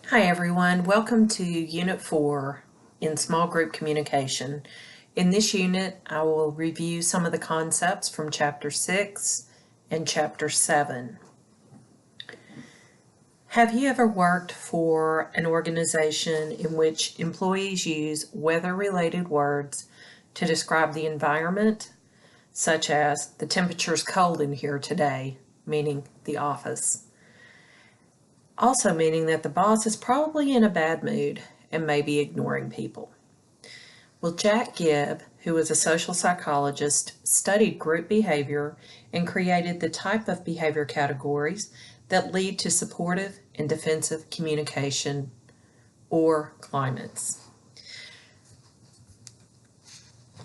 Hi everyone, welcome to Unit 4 in Small Group Communication. In this unit, I will review some of the concepts from Chapter 6 and Chapter 7. Have you ever worked for an organization in which employees use weather-related words to describe the environment, such as the temperature's cold in here today, meaning the office? Also meaning that the boss is probably in a bad mood and may be ignoring people. Well, Jack Gibb, who was a social psychologist, studied group behavior and created the type of behavior categories that lead to supportive and defensive communication, or climates.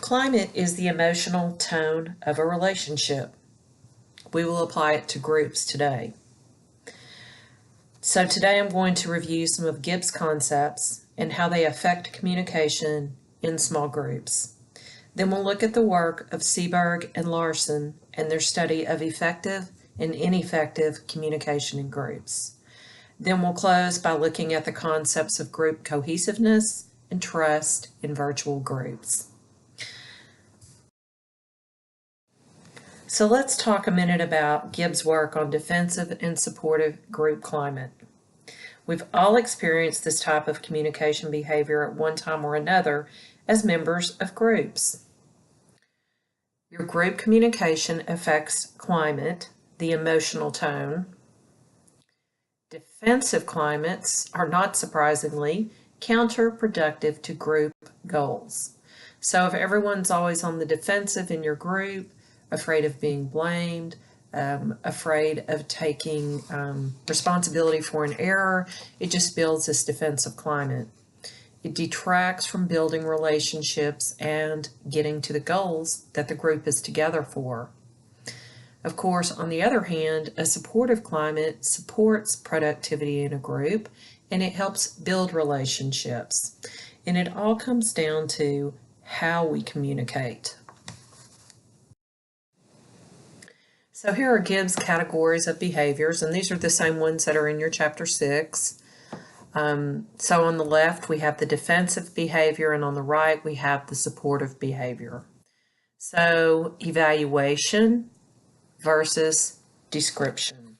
Climate is the emotional tone of a relationship. We will apply it to groups today. So today I'm going to review some of Gibb's concepts and how they affect communication in small groups. Then we'll look at the work of Seberg and Larson and their study of effective and ineffective communication in groups. Then we'll close by looking at the concepts of group cohesiveness and trust in virtual groups. So let's talk a minute about Gibb's work on defensive and supportive group climate. We've all experienced this type of communication behavior at one time or another as members of groups. Your group communication affects climate, the emotional tone. Defensive climates are, not surprisingly, counterproductive to group goals. So if everyone's always on the defensive in your group, afraid of being blamed, afraid of taking responsibility for an error, it just builds this defensive climate. It detracts from building relationships and getting to the goals that the group is together for. Of course, on the other hand, a supportive climate supports productivity in a group and it helps build relationships. And it all comes down to how we communicate. So here are Gibb's categories of behaviors, and these are the same ones that are in your Chapter 6. So on the left, we have the defensive behavior, and on the right, we have the supportive behavior. So evaluation versus description.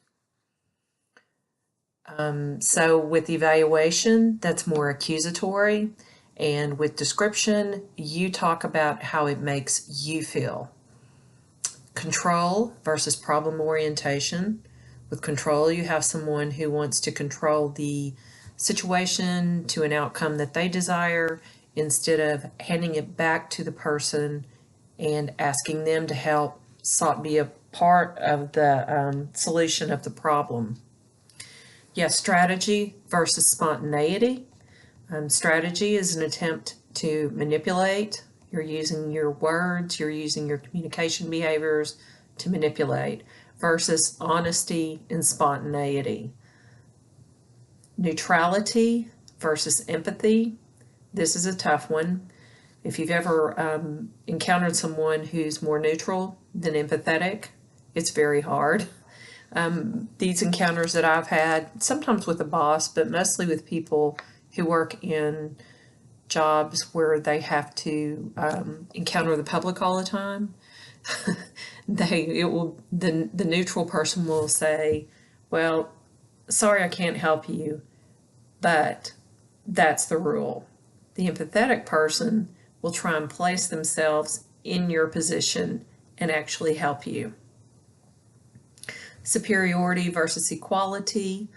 So with evaluation, that's more accusatory, and with description, you talk about how it makes you feel. Control versus problem orientation. With control, you have someone who wants to control the situation to an outcome that they desire instead of handing it back to the person and asking them to help be a part of the solution of the problem. Yes, strategy versus spontaneity. Strategy is an attempt to manipulate. You're using your words, you're using your communication behaviors to manipulate, versus honesty and spontaneity. Neutrality versus empathy. This is a tough one. If you've ever encountered someone who's more neutral than empathetic, it's very hard. These encounters that I've had, sometimes with a boss, but mostly with people who work in jobs where they have to encounter the public all the time, the neutral person will say, well, sorry I can't help you, but that's the rule. The empathetic person will try and place themselves in your position and actually help you. Superiority versus equality.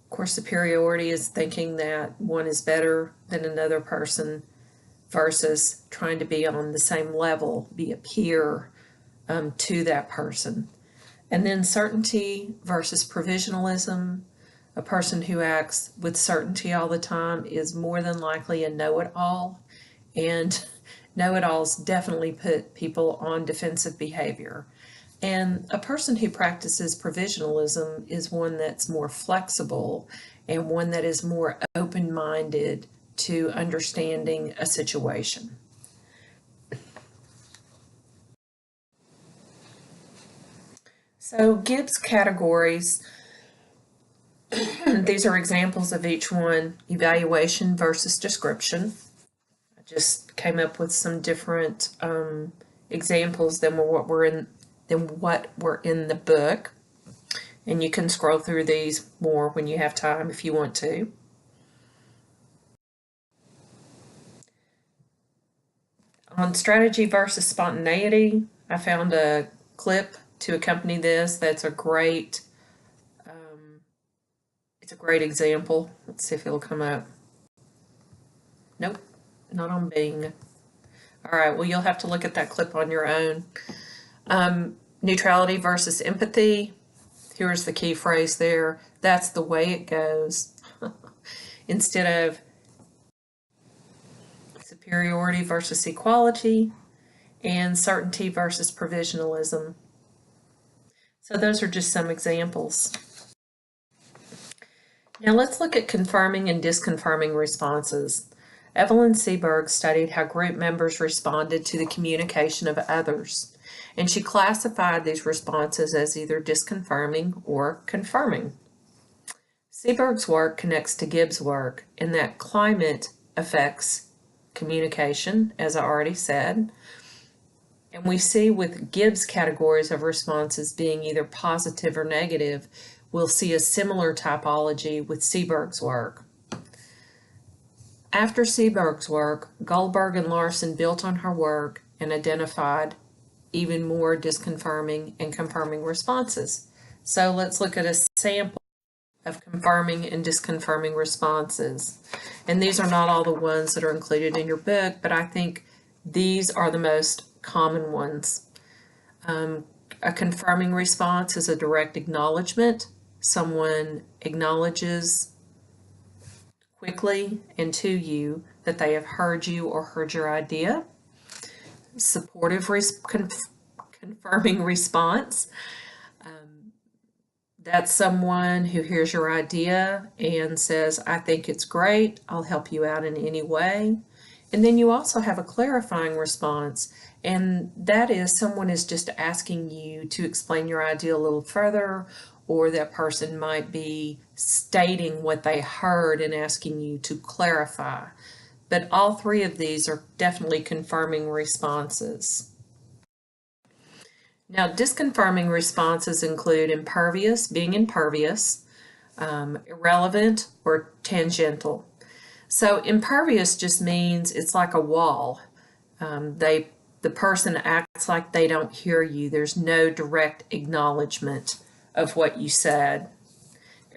Of course, superiority is thinking that one is better than another person versus trying to be on the same level, be a peer to that person. And then certainty versus provisionalism. A person who acts with certainty all the time is more than likely a know-it-all, and know-it-alls definitely put people on defensive behavior. And a person who practices provisionalism is one that's more flexible and one that is more open-minded to understanding a situation. So Gibb's categories These are examples of each one: evaluation versus description. I just came up with some different examples than what were in the book. And you can scroll through these more when you have time if you want to. On strategy versus spontaneity, I found a clip to accompany this that's it's a great example. Let's see if it'll come up. Nope, not on Bing. All right, well, you'll have to look at that clip on your own. Neutrality versus empathy. Here's the key phrase there. That's the way it goes. Instead of superiority versus equality, and certainty versus provisionalism. So those are just some examples. Now let's look at confirming and disconfirming responses. Evelyn Seberg studied how group members responded to the communication of others, and she classified these responses as either disconfirming or confirming. Seberg's work connects to Gibbs' work in that climate affects communication, as I already said, and we see with Gibbs' categories of responses being either positive or negative, we'll see a similar typology with Seberg's work. After Seberg's work, Goldberg and Larson built on her work and identified even more disconfirming and confirming responses. So let's look at a sample of confirming and disconfirming responses. And these are not all the ones that are included in your book, but I think these are the most common ones. A confirming response is a direct acknowledgement. Someone acknowledges quickly and to you that they have heard you or heard your idea. Supportive confirming response. That's someone who hears your idea and says, I think it's great, I'll help you out in any way. And then you also have a clarifying response, and that is someone is just asking you to explain your idea a little further, or that person might be stating what they heard and asking you to clarify. But all three of these are definitely confirming responses. Now, disconfirming responses include impervious, being impervious, irrelevant, or tangential. So impervious just means it's like a wall. The person acts like they don't hear you. There's no direct acknowledgement of what you said.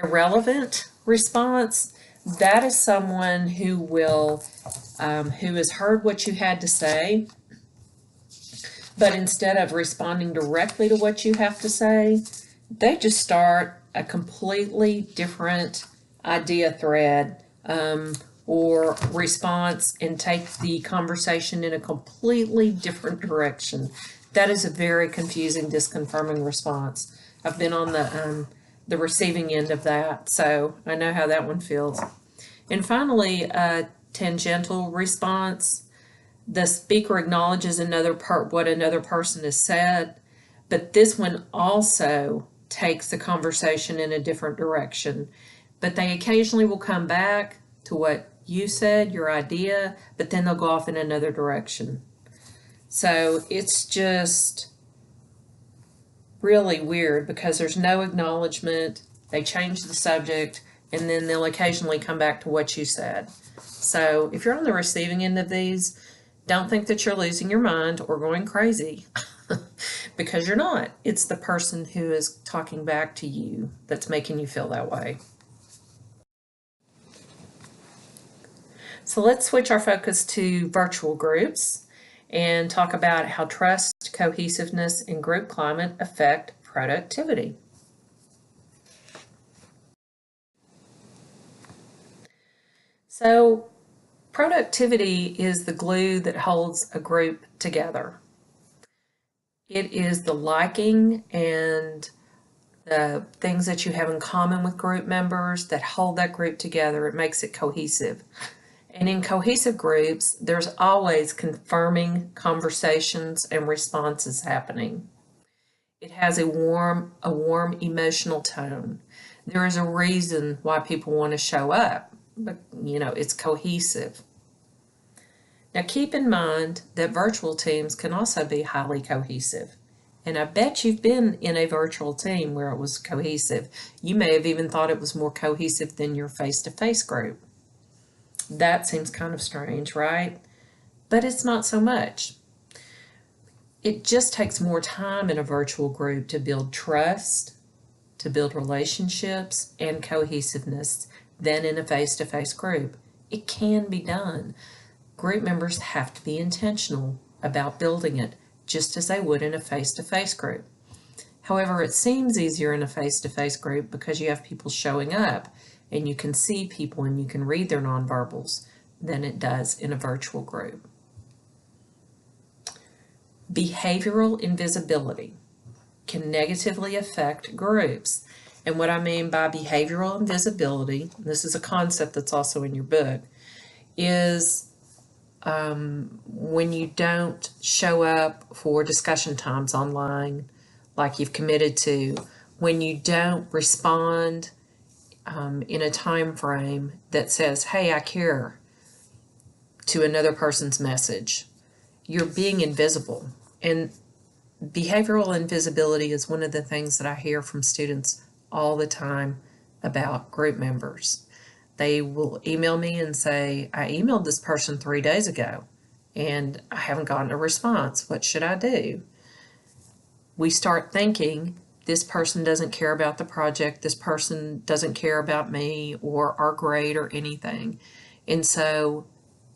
Irrelevant response, that is someone who has heard what you had to say, but instead of responding directly to what you have to say, they just start a completely different idea thread or response and take the conversation in a completely different direction. That is a very confusing, disconfirming response. I've been on the receiving end of that, so I know how that one feels. And finally, a tangential response. The speaker acknowledges what another person has said, but this one also takes the conversation in a different direction. But they occasionally will come back to what you said, your idea, but then they'll go off in another direction. So it's just really weird because there's no acknowledgement, they change the subject, and then they'll occasionally come back to what you said. So if you're on the receiving end of these, don't think that you're losing your mind or going crazy because you're not. It's the person who is talking back to you that's making you feel that way. So let's switch our focus to virtual groups and talk about how trust, cohesiveness, and group climate affect productivity. So productivity is the glue that holds a group together. It is the liking and the things that you have in common with group members that hold that group together. It makes it cohesive. And in cohesive groups, there's always confirming conversations and responses happening. It has a warm emotional tone. There is a reason why people want to show up, but it's cohesive. Now keep in mind that virtual teams can also be highly cohesive. And I bet you've been in a virtual team where it was cohesive. You may have even thought it was more cohesive than your face-to-face group. That seems kind of strange, right? But it's not so much. It just takes more time in a virtual group to build trust, to build relationships and cohesiveness than in a face-to-face group. It can be done. Group members have to be intentional about building it, just as they would in a face-to-face group. However, it seems easier in a face-to-face group because you have people showing up and you can see people and you can read their nonverbals than it does in a virtual group. Behavioral invisibility can negatively affect groups. And what I mean by behavioral invisibility, this is a concept that's also in your book, is when you don't show up for discussion times online like you've committed to, when you don't respond in a time frame that says, hey, I care, to another person's message, you're being invisible. And behavioral invisibility is one of the things that I hear from students all the time about group members. They will email me and say, I emailed this person 3 days ago and I haven't gotten a response. What should I do? We start thinking this person doesn't care about the project, this person doesn't care about me or our grade or anything. And so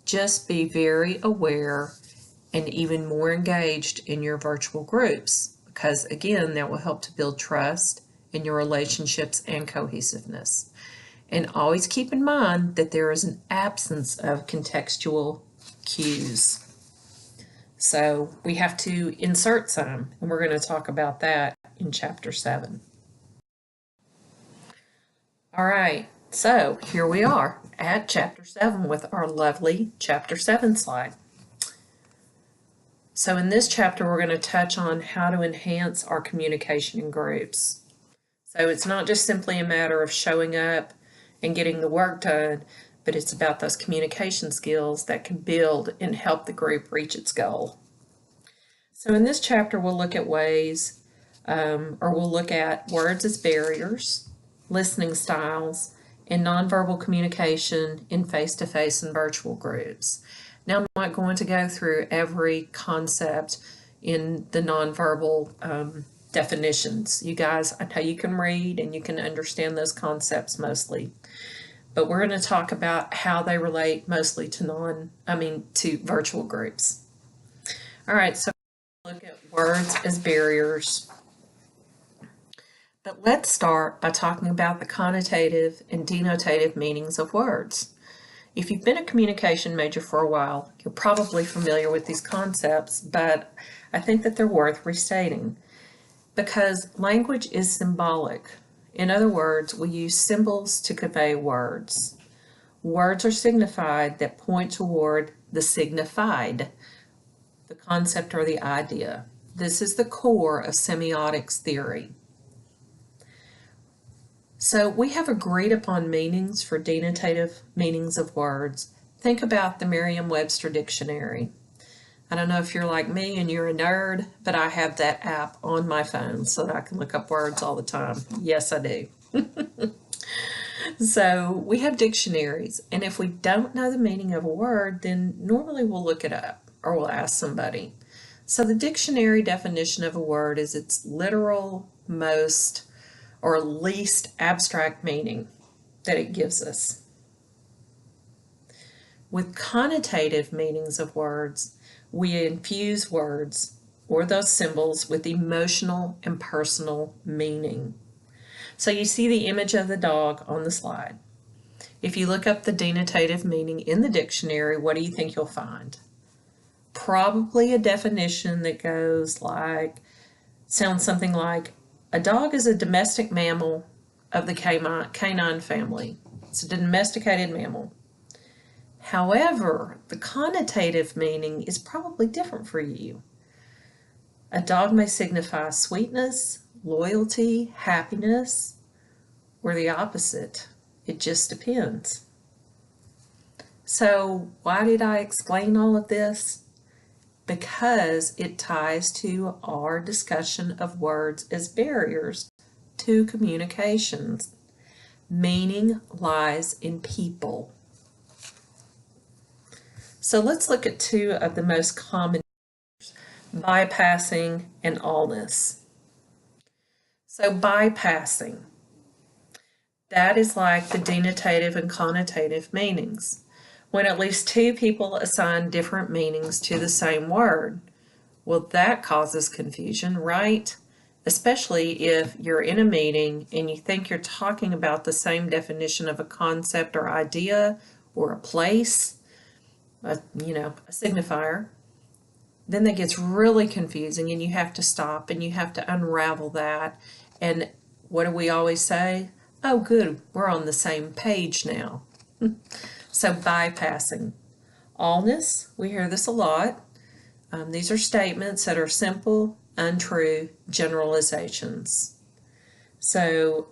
just be very aware and even more engaged in your virtual groups, because again, that will help to build trust in your relationships and cohesiveness. And always keep in mind that there is an absence of contextual cues. So we have to insert some, and we're going to talk about that in Chapter 7. All right, so here we are at Chapter 7 with our lovely Chapter 7 slide. So in this chapter, we're going to touch on how to enhance our communication in groups. So it's not just simply a matter of showing up and getting the work done, but it's about those communication skills that can build and help the group reach its goal. So in this chapter, we'll look at ways, we'll look at words as barriers, listening styles, and nonverbal communication in face-to-face and virtual groups. Now, I'm not going to go through every concept in the nonverbal definitions. You guys, I know you can read and you can understand those concepts mostly, but we're going to talk about how they relate mostly to to virtual groups. All right, so look at words as barriers. But let's start by talking about the connotative and denotative meanings of words. If you've been a communication major for a while, you're probably familiar with these concepts, but I think that they're worth restating because language is symbolic. In other words, we use symbols to convey words. Words are signified that point toward the signified, the concept or the idea. This is the core of semiotics theory. So we have agreed upon meanings for denotative meanings of words. Think about the Merriam-Webster dictionary. I don't know if you're like me and you're a nerd, but I have that app on my phone so that I can look up words all the time. Yes, I do. So we have dictionaries, and if we don't know the meaning of a word, then normally we'll look it up or we'll ask somebody. So the dictionary definition of a word is its literal, most, or least abstract meaning that it gives us. With connotative meanings of words, we infuse words or those symbols with emotional and personal meaning. So you see the image of the dog on the slide. If you look up the denotative meaning in the dictionary, what do you think you'll find? Probably a definition that sounds something like, a dog is a domestic mammal of the canine family. It's a domesticated mammal. However, the connotative meaning is probably different for you. A dog may signify sweetness, loyalty, happiness, or the opposite. It just depends. So why did I explain all of this? Because it ties to our discussion of words as barriers to communications. Meaning lies in people. So let's look at two of the most common: bypassing and allness. So bypassing, that is like the denotative and connotative meanings. When at least two people assign different meanings to the same word, well, that causes confusion, right? Especially if you're in a meeting and you think you're talking about the same definition of a concept or idea or a place, a signifier, then that gets really confusing and you have to stop and you have to unravel that. And what do we always say? Oh, good, we're on the same page now. So bypassing. Allness, we hear this a lot. These are statements that are simple, untrue generalizations. So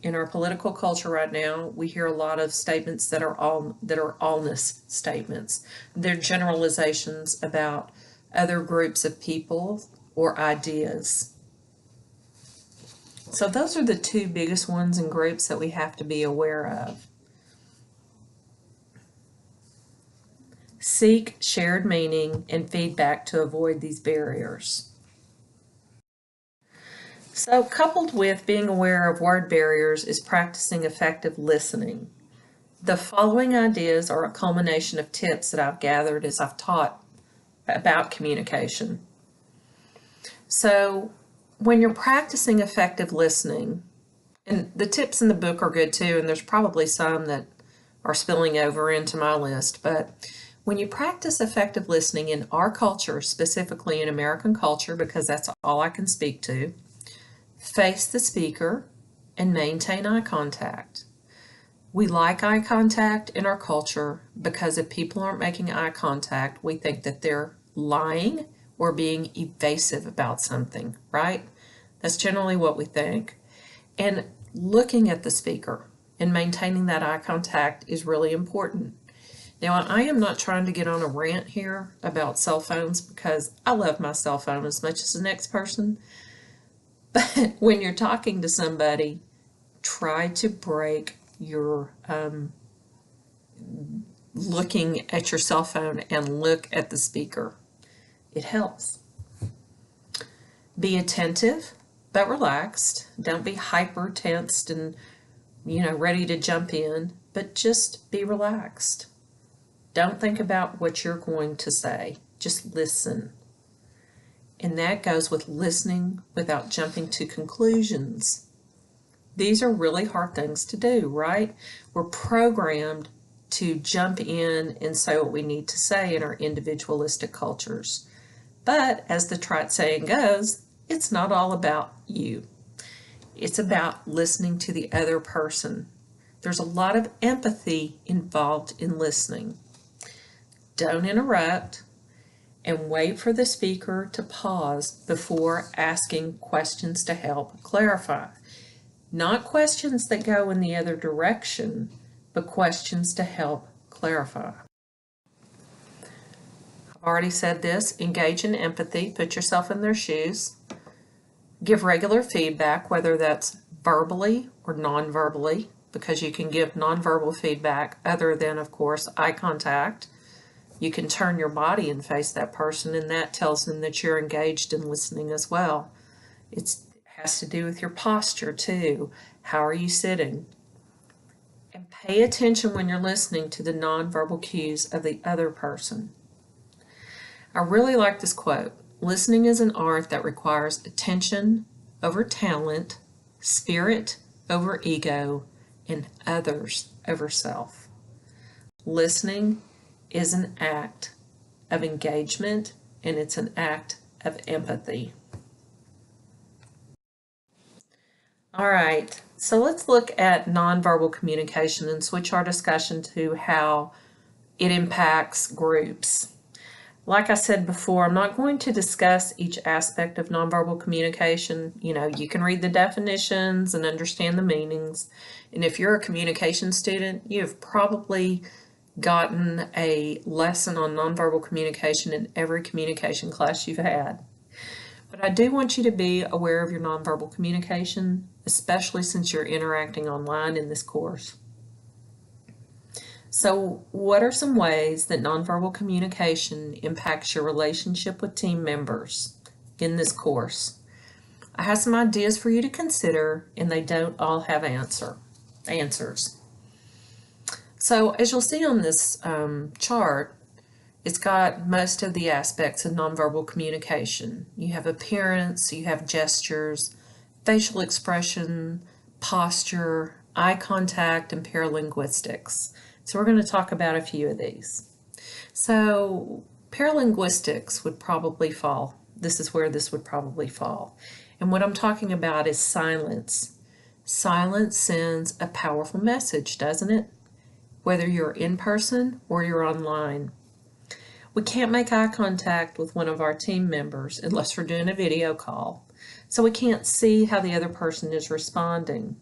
in our political culture right now, we hear a lot of statements that are allness statements. They're generalizations about other groups of people or ideas. So those are the two biggest ones and groups that we have to be aware of. Seek shared meaning and feedback to avoid these barriers. So coupled with being aware of word barriers is practicing effective listening. The following ideas are a culmination of tips that I've gathered as I've taught about communication. So when you're practicing effective listening, and the tips in the book are good too, and there's probably some that are spilling over into my list, but when you practice effective listening in our culture, specifically in American culture, because that's all I can speak to, face the speaker and maintain eye contact. We like eye contact in our culture because if people aren't making eye contact, we think that they're lying or being evasive about something, right? That's generally what we think. And looking at the speaker and maintaining that eye contact is really important. Now, I am not trying to get on a rant here about cell phones because I love my cell phone as much as the next person. But when you're talking to somebody, try to break your looking at your cell phone and look at the speaker. It helps. Be attentive but relaxed. Don't be hyper tensed and ready to jump in, but just be relaxed. Don't think about what you're going to say. Just listen. And that goes with listening without jumping to conclusions. These are really hard things to do, right? We're programmed to jump in and say what we need to say in our individualistic cultures. But as the trite saying goes, it's not all about you. It's about listening to the other person. There's a lot of empathy involved in listening. Don't interrupt and wait for the speaker to pause before asking questions to help clarify. Not questions that go in the other direction, but questions to help clarify. I've already said this, engage in empathy, put yourself in their shoes. Give regular feedback, whether that's verbally or non-verbally, because you can give non-verbal feedback other than, of course, eye contact. You can turn your body and face that person, and that tells them that you're engaged in listening as well. It has to do with your posture too. How are you sitting? And pay attention when you're listening to the nonverbal cues of the other person. I really like this quote. Listening is an art that requires attention over talent, spirit over ego, and others over self. Listening is an act of engagement, and it's an act of empathy. All right, so let's look at nonverbal communication and switch our discussion to how it impacts groups. Like I said before, I'm not going to discuss each aspect of nonverbal communication. You can read the definitions and understand the meanings. And if you're a communication student, you have probably gotten a lesson on nonverbal communication in every communication class you've had. But I do want you to be aware of your nonverbal communication, especially since you're interacting online in this course. So, what are some ways that nonverbal communication impacts your relationship with team members in this course? I have some ideas for you to consider, and they don't all have answers. So, as you'll see on this chart, it's got most of the aspects of nonverbal communication. You have appearance, you have gestures, facial expression, posture, eye contact, and paralinguistics. So we're going to talk about a few of these. So paralinguistics would probably fall. This is where this would probably fall. And what I'm talking about is silence. Silence sends a powerful message, doesn't it? Whether you're in person or you're online. We can't make eye contact with one of our team members unless we're doing a video call. So we can't see how the other person is responding.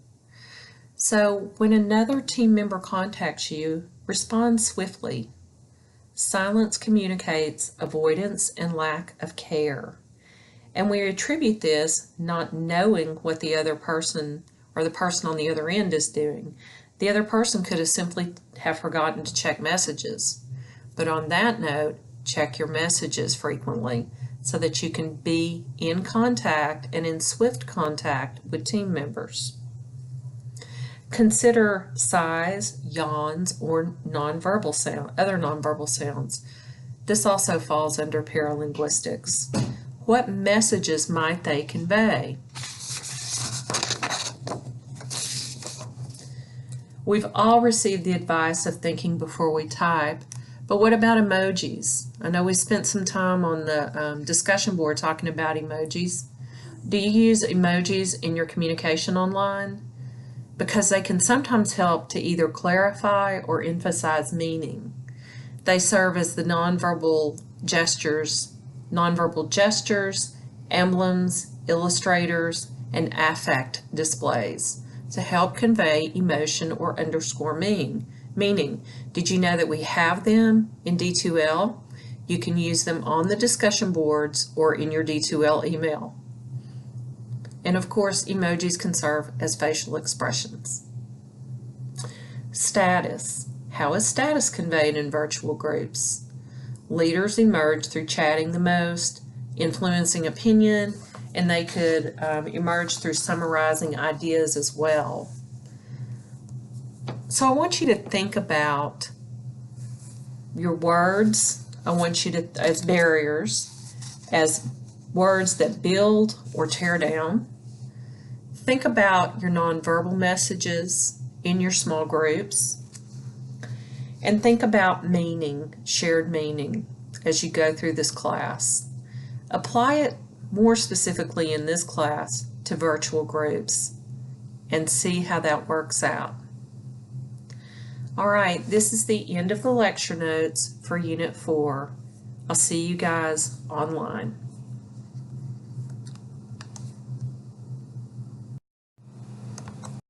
So when another team member contacts you, respond swiftly. Silence communicates avoidance and lack of care. And we attribute this not knowing what the other person or the person on the other end is doing. The other person could have simply have forgotten to check messages. But on that note, check your messages frequently so that you can be in contact and in swift contact with team members. Consider sighs, yawns, or other nonverbal sounds. This also falls under paralinguistics. What messages might they convey? We've all received the advice of thinking before we type, but what about emojis? I know we spent some time on the discussion board talking about emojis. Do you use emojis in your communication online? Because they can sometimes help to either clarify or emphasize meaning. They serve as the nonverbal gestures, emblems, illustrators, and affect displays to help convey emotion or underscore meaning. Did you know that we have them in D2L? You can use them on the discussion boards or in your D2L email. And of course, emojis can serve as facial expressions. Status. How is status conveyed in virtual groups? Leaders emerge through chatting the most, influencing opinion, and they could emerge through summarizing ideas as well. So I want you to think about your words. I want you to, as barriers, as words that build or tear down. Think about your nonverbal messages in your small groups. And think about meaning, shared meaning, as you go through this class. Apply it more specifically in this class to virtual groups and see how that works out. All right, this is the end of the lecture notes for Unit 4. I'll see you guys online.